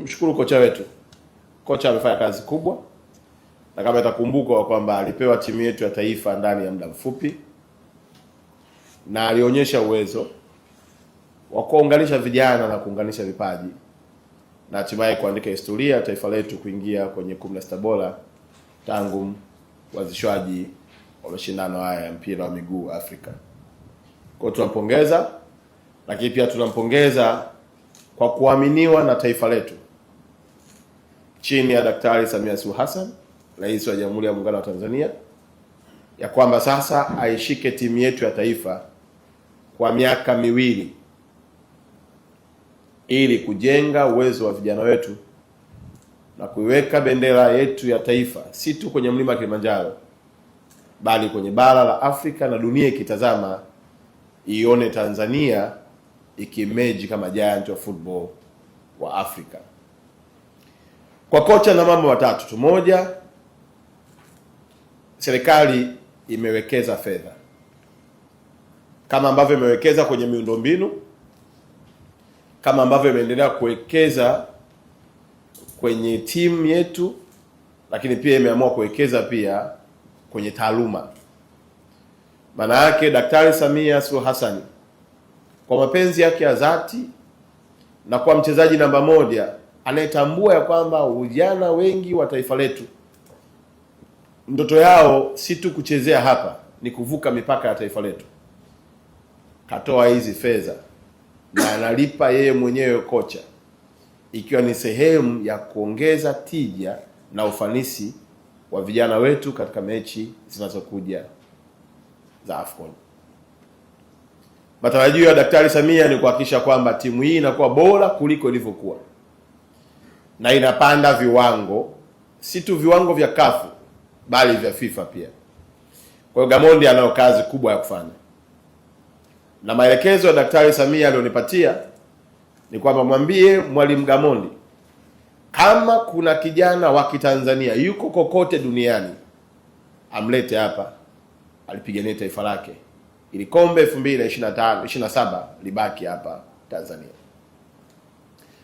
Tumshukuru kocha wetu. Kocha amefanya kazi kubwa, na kama itakumbukwa kwamba alipewa timu yetu ya taifa ndani ya muda mfupi, na alionyesha uwezo wa kuunganisha vijana na kuunganisha vipaji, na hatimaye kuandika historia ya taifa letu kuingia kwenye 16 bora tangu uanzishwaji wa mashindano haya ya mpira wa miguu Afrika. Kwa hiyo tunampongeza, lakini pia tunampongeza kwa kuaminiwa na taifa letu chini ya Daktari Samia Suluhu Hassan, Rais wa Jamhuri ya Muungano wa Tanzania, ya kwamba sasa aishike timu yetu ya taifa kwa miaka miwili ili kujenga uwezo wa vijana wetu na kuiweka bendera yetu ya taifa si tu kwenye mlima Kilimanjaro, bali kwenye bara la Afrika, na dunia ikitazama ione Tanzania ikimeji kama giant wa football wa Afrika. Kwa kocha na mambo matatu tu. Moja, serikali imewekeza fedha kama ambavyo imewekeza kwenye miundombinu, kama ambavyo imeendelea kuwekeza kwenye timu yetu, lakini pia imeamua kuwekeza pia kwenye taaluma. Maana yake Daktari Samia Suluhu Hassan kwa mapenzi yake ya dhati na kwa mchezaji namba moja anayetambua ya kwamba vijana wengi wa taifa letu ndoto yao si tu kuchezea hapa, ni kuvuka mipaka ya taifa letu, katoa hizi fedha na analipa yeye mwenyewe kocha, ikiwa ni sehemu ya kuongeza tija na ufanisi wa vijana wetu katika mechi zinazokuja za AFCON. Matarajio ya Daktari Samia ni kuhakikisha kwamba timu hii inakuwa bora kuliko ilivyokuwa na inapanda viwango, si tu viwango vya CAF bali vya FIFA pia. Kwa hiyo Gamondi anayo kazi kubwa ya kufanya, na maelekezo ya Daktari Samia alionipatia ni kwamba mwambie Mwalimu Gamondi kama kuna kijana wa Kitanzania yuko kokote duniani amlete hapa alipigania taifa lake ili kombe 2025-27 libaki hapa Tanzania.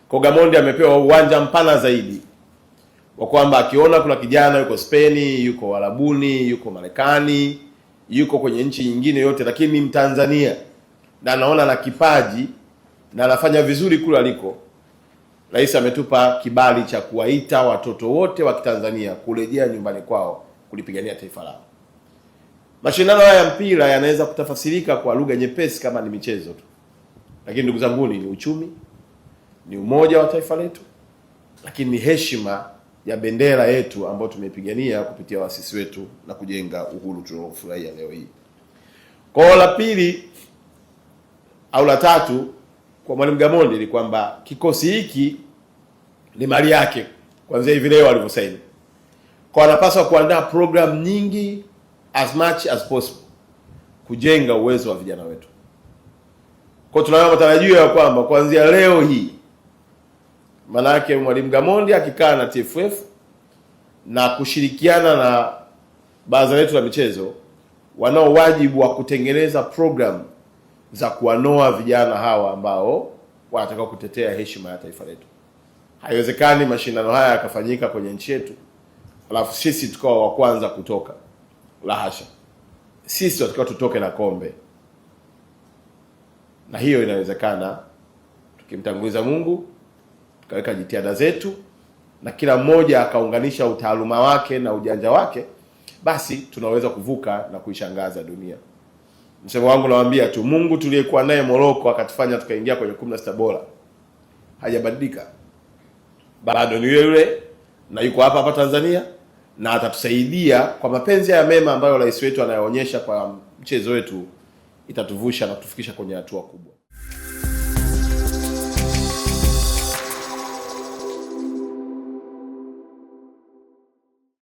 Kwa Gamondi amepewa uwanja mpana zaidi wa kwamba akiona kuna kijana yuko Spain, yuko Arabuni, yuko Marekani, yuko kwenye nchi nyingine yote, lakini ni Mtanzania na anaona na kipaji na anafanya vizuri kule aliko, Rais ametupa kibali cha kuwaita watoto wote wa Kitanzania kurejea nyumbani kwao kulipigania taifa lao. Mashindano haya ya mpira yanaweza kutafasirika kwa lugha nyepesi kama ni michezo tu, lakini ndugu zangu, ni uchumi, ni umoja wa taifa letu, lakini ni heshima ya bendera yetu ambayo tumepigania kupitia waasisi wetu na kujenga uhuru tunaofurahia leo hii. Kwa la pili au la tatu kwa Mwalimu Gamondi ni kwamba kikosi hiki ni mali yake kuanzia hivi leo alivyosaini. Kwa anapaswa kuandaa program nyingi as much as possible kujenga uwezo wa vijana wetu. Kwa tunayo matarajio ya kwamba kuanzia leo hii, maana yake Mwalimu Gamondi akikaa na TFF na kushirikiana na baraza letu la michezo, wanao wajibu wa kutengeneza program za kuwanoa vijana hawa ambao wanataka kutetea heshima ya taifa letu. Haiwezekani mashindano haya yakafanyika kwenye nchi yetu alafu sisi tukawa wa kwanza kutoka. La hasha. Sisi tunatakiwa tutoke na kombe. Na hiyo inawezekana tukimtanguliza Mungu, tukaweka jitihada zetu, na kila mmoja akaunganisha utaaluma wake na ujanja wake, basi tunaweza kuvuka na kuishangaza dunia. Msemo wangu nawaambia tu, Mungu tuliyekuwa naye Morocco akatufanya tukaingia kwenye 16 bora hajabadilika. Bado ni yule yule na yuko hapa hapa Tanzania, na atatusaidia kwa mapenzi ya mema ambayo rais wetu anayoonyesha kwa mchezo wetu, itatuvusha na kutufikisha kwenye hatua kubwa.